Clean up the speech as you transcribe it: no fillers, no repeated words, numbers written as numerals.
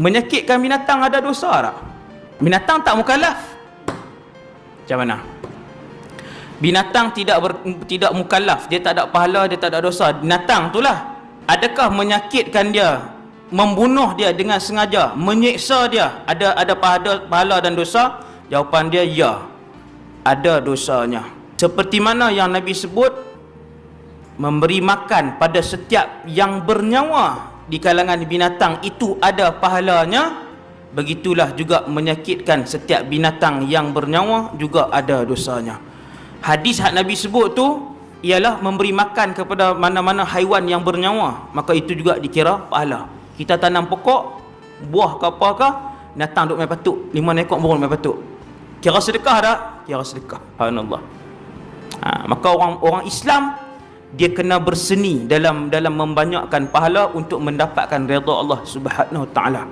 Menyakitkan binatang ada dosa tak? Binatang tak mukallaf. Macam mana? Binatang tidak mukallaf, dia tak ada pahala, dia tak ada dosa. Binatang itulah. Adakah menyakitkan dia, membunuh dia dengan sengaja, menyiksa dia, ada pahala dan dosa? Jawapan dia ya, ada dosanya. Seperti mana yang Nabi sebut, memberi makan pada setiap yang bernyawa di kalangan binatang itu ada pahalanya, begitulah juga menyakitkan setiap binatang yang bernyawa juga ada dosanya. Hadis hak Nabi sebut tu ialah memberi makan kepada mana-mana haiwan yang bernyawa, maka itu juga dikira pahala. Kita tanam pokok, buah ke apakah, binatang duk main patuk, 5 ekor burung main patuk, kira sedekah tak? Kira sedekah. Subhanallah. Maka orang Islam dia kena berseni dalam membanyakkan pahala untuk mendapatkan redha Allah Subhanahu Wa Taala.